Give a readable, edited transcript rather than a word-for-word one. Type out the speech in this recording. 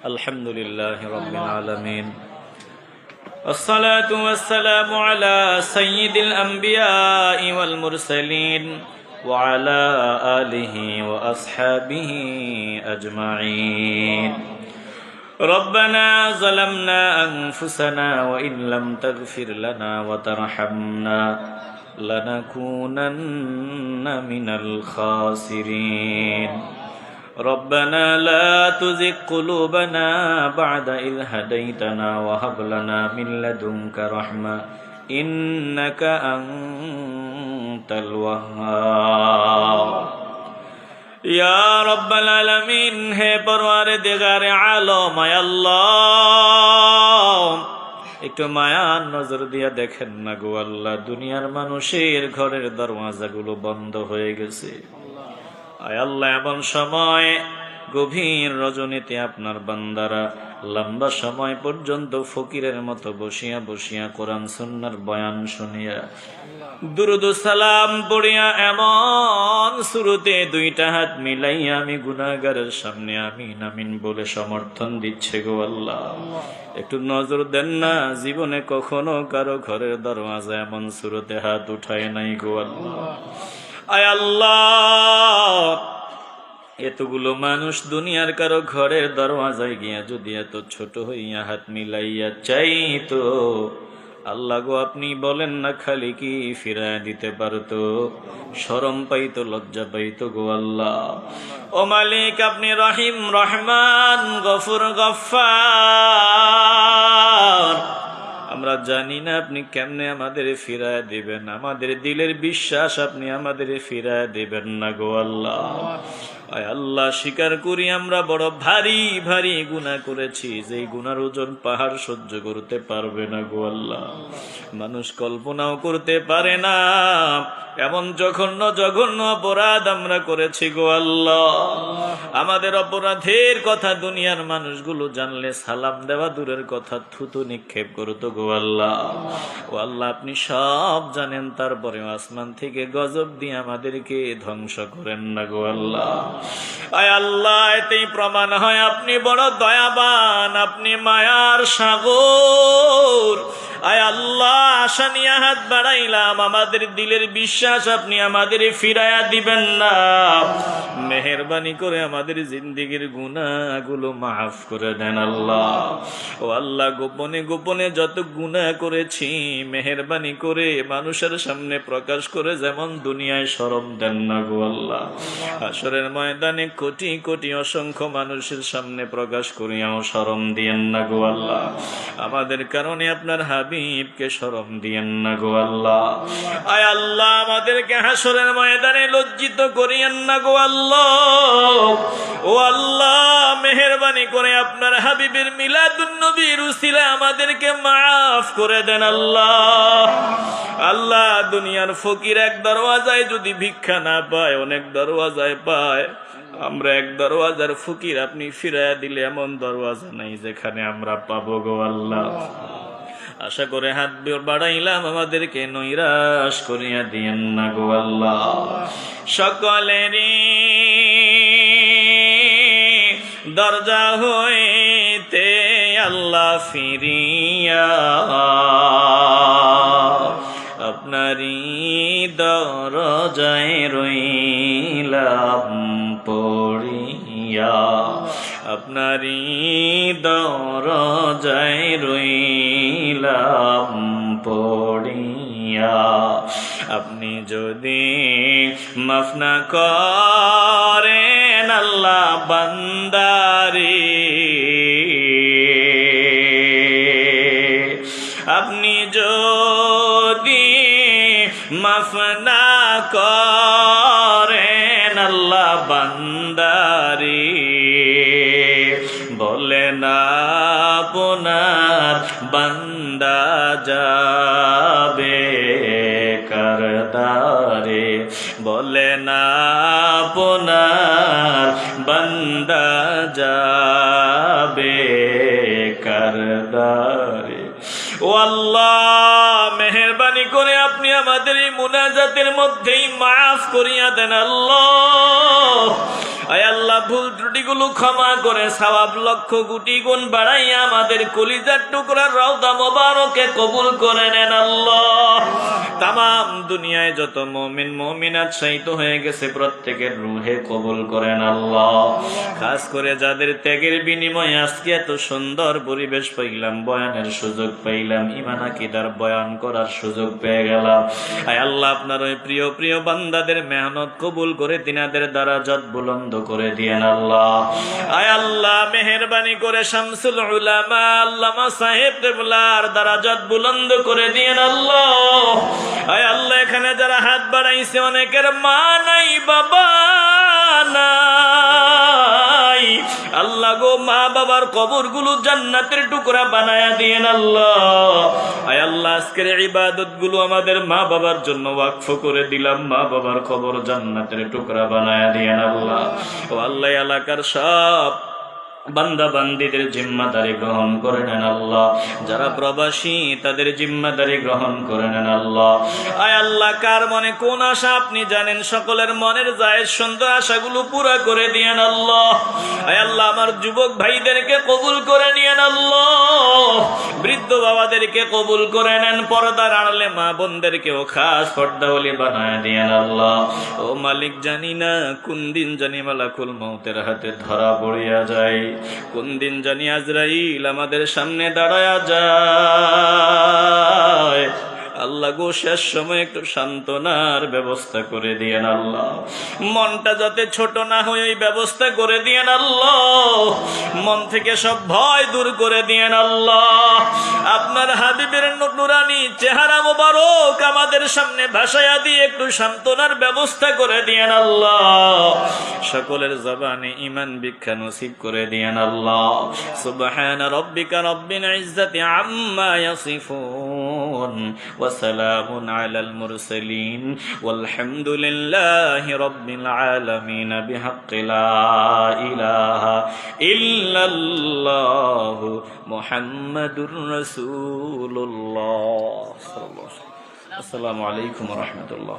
আলহামদুলিল্লাহি রাব্বিল আলামিন। والصلاة والسلام على سيد الأنبياء والمرسلين وعلى آله وأصحابه أجمعين. ربنا ظلمنا أنفسنا وإن لم تغفر لنا وترحمنا لنكونن من الخاسرين. ربنا لا تزغ قلوبنا بعد إذ هديتنا وهب لنا من لدنك رحمة إنك أنت الوهاب. يا رب العالمين ہے پروردگار عالم اے আল্লাহ, একটু মায়ার নজর দিয়া দেখেন না গো আল্লাহ, দুনিয়ার মানুষের ঘরের দরওয়াজাগুলো বন্ধ হয়ে গেছে। আয় আল্লাহ, এমন সময় গভীর রজনীতে আপনার বান্দারা লম্বা সময় পর্যন্ত ফকিরের মতো বসিয়া বসিয়া কোরআন সুন্নাহর বয়ান শুনিয়া দুরুদ সালাম পড়িয়া এমন শুরুতে দুইটা হাত মিলাইয়া আমি গুনাহগারের সামনে আমিন আমিন বলে সমর্থন দিচ্ছে গো আল্লাহ। একটু নজর দেন না, জীবনে কখনো কারো ঘরের দরওয়াজা এমন শুরুতে হাত উঠায় নাই গো আল্লাহ। আয় আল্লাহ, এতগুলো মানুষ দুনিয়ার কারো ঘরের দরওয়াজায় গিয়া যদি এত ছোট হইয়া হাত মিলাইয়া চাইতো, আল্লাহ গো আপনি বলেন না খালি কি ফিরায় দিতে পারতো, শরম পাইতো, লজ্জা পাইতো গো আল্লাহ। ও মালিক, আপনি রহিম, রহমান, গফুর, গফফার। আমরা জানি না আপনি কেমনে আমাদের ফিরায় দিবেন, আমাদের দিলের বিশ্বাস আপনি আমাদের ফিরায় দিবেন না গো আল্লাহ। আয় আল্লাহ, স্বীকার করি আমরা বড় ভারী ভারী গুনাহ করেছি, যেই গুনার ওজন পাহাড় সহ্য করতে পারবে না গো আল্লাহ, মানুষ কল্পনাও করতে পারে না। এমন জঘন্য জঘন্য অপরাধ আমরা করেছি গো আল্লাহ। আমাদের অপরাধের কথা দুনিয়ার মানুষগুলো জানলে সালাম দেওয়া দূরের কথা, থুতু নিক্ষেপ করতো গো আল্লাহ। ও আল্লাহ, আপনি সব জানেন, তারপরে আসমান থেকে গজব দিয়ে আমাদেরকে ধ্বংস করেন না গো আল্লাহ। আয় আল্লাহ, এতেই প্রমাণ হয় আপনি বড় দয়াবান, আপনি মায়ার সাগর। আয় আল্লাহ, আশা নিয়ে হাত বাড়াইলাম, আমাদের দিলের বিশ্বাস আপনি আমাদের ফিরাইয়া দিবেন না। মেহেরবানি করে আমাদের জিন্দেগির গুনাহগুলো মাফ করে দেন আল্লাহ। ও আল্লাহ, গোপনে গোপনে যত গুনাহ করেছি মেহেরবানি করে মানুষের সামনে প্রকাশ করে যেমন দুনিয়ায় শরম দেন না গো আল্লাহ, হাসরের ময়দানে কোটি কোটি অসংখ্য মানুষের সামনে প্রকাশ করিয়াও শরম দিয়েন না গো আল্লাহ। আমাদের কারণে আপনার হাবিবকে শরম দিয়েন না গো আল্লাহ। আয় আল্লাহ, আমাদেরকে হাসরের ময়দানে লজ্জিত করিয়েন না গো আল্লাহ। ও আল্লাহ, মেহেরবানি করে আপনার হাবিবের মিলাদুন নবীর উসিলায় আমাদেরকে মাফ করে দেন আল্লাহ। আল্লাহ, দুনিয়ার ফকির এক দরওয়াজায় যদি ভিক্ষা না পায়, অনেক দরওয়াজায় পায়, আমরা এক দরওয়াজার ফকির আপনি ফিরাইয়া দিলে এমন দরওয়াজা নাই যেখানে আমরা পাবো গো আল্লাহ। আশা করে হাত বাড়াইলাম, আমাদেরকে নৈরাশ করিয়া দিয়েন না গো আল্লাহ। সকলেরই দরজা হইতে আল্লাহ ফিরিয়া আপনারই দরজায় রইলাম পড়িয়া, আপনারই দরজায় রইলাম পড়িয়া। আপনি যদি মাফ না করেন আল্লাহ বান্দারে, আপনি যদি মাফ না করেন আল্লাহ বান্দারে, বলে না আপনার বান্দা যাবে কারদারে, বলে না আপনার বান্দা যাবে কারদারে। ও আল্লাহ, মেহেরবানি করে আপনি আমাদের এই মুনাজাতের মধ্যেই মাফ করিয়া দেন আল্লাহ। আয় আল্লাহ ভুল ত্রুটিগুলো ক্ষমা করে সওয়াব লক্ষ কোটি গুণ বাড়াইয়া আমাদের কলিজার টুকরা রওজা মোবারকে কবুল করে নেন আল্লাহ। তামাম দুনিয়ায় যত মুমিন মুমিনাত শহীদ হয়ে গেছে প্রত্যেকের রূহে কবুল করেন আল্লাহ। খাস করে যাদের ত্যাগের বিনিময়ে আজকে এত সুন্দর পরিবেশ পাইলাম, বয়ানের সুযোগ পাইলাম, ঈমান আকীদার বয়ান করার সুযোগ পেয়ে গেলাম, আয় আল্লাহ আপনার ওই প্রিয় প্রিয় বান্দাদের মেহনত কবুল করে তিনাদের দারাজাত বুলন্দ করে দিয়েন আল্লাহ। আয় আল্লাহ মেহেরবানি করে শামসুল উলামা আল্লামা সাহেব কিবলার দারাজাত বুলন্দ করে দিয়েন আল্লাহ। আয় আল্লাহ এখানে যারা হাত বাড়াইছে অনেকের মা নাই বাবা নাই, আল্লাহ গো মা বাবার কবরগুলো জান্নাতের টুকরা বানায়া দিয়েন আল্লাহ। আয় আল্লাহ আজকের ইবাদত গুলো আমাদের মা বাবার জন্য ওয়াকফ করে দিলাম, মা বাবার কবর জান্নাতের টুকরা বানায়া দিয়েন আল্লাহ। ও আল্লাহ এলাকার সব বান্দা বান্দীদের জিম্মাদারি গ্রহণ করে নেন আল্লাহ। যারা প্রবাসী তাদের জিম্মাদারি গ্রহণ করে নেন আল্লাহ। আয় আল্লাহ কার মনে কোন আশা আপনি জানেন, সকলের মনের জায়েজ সুন্দর আশাগুলো পুরা করে দিয়েন আল্লাহ। আয় আল্লাহ আমার যুবক ভাইদেরকে কবুল করে নিয়েন আল্লাহ, বৃদ্ধ বাবাদেরকে কবুল করে নেন, পর্দার আড়ালে মা বোনদেরকেও খাস পর্দাওয়ালি বানায় দিয়েন আল্লাহ। ও মালিক জানি না কোন দিন জানি মালাকুল মউতের হাতে ধরা পড়িয়া যায়, কোন দিন জানি আজরাইল আমাদের সামনে দাঁড়ায়া যায়। আল্লাহ গো শেষ সময় একটু সান্ত্বনার ব্যবস্থা করে দিয়েন আল্লাহ। মনটা যাতে ছোট না হয় ওই ব্যবস্থা করে দিয়েন আল্লাহ। মন থেকে সব ভয় দূর করে দিয়েন আল্লাহ। আপনার হাবিবের নুরানি চেহারা মোবারক আমাদের সামনে ভাসায়া দিয়ে একটু সান্ত্বনার ব্যবস্থা করে দিয়েন আল্লাহ। সকলের জবানে ঈমান ভিক্ষা নসিব করে দিয়েন আল্লাহ। সুবহানা রাব্বিকা রাব্বিল ইজ্জাতি আম্মা ইয়াসিফুন وسلام على المرسلين والحمد لله رب العالمين بحق لا إله إلا الله محمد رسول الله. السلام عليكم ورحمة الله.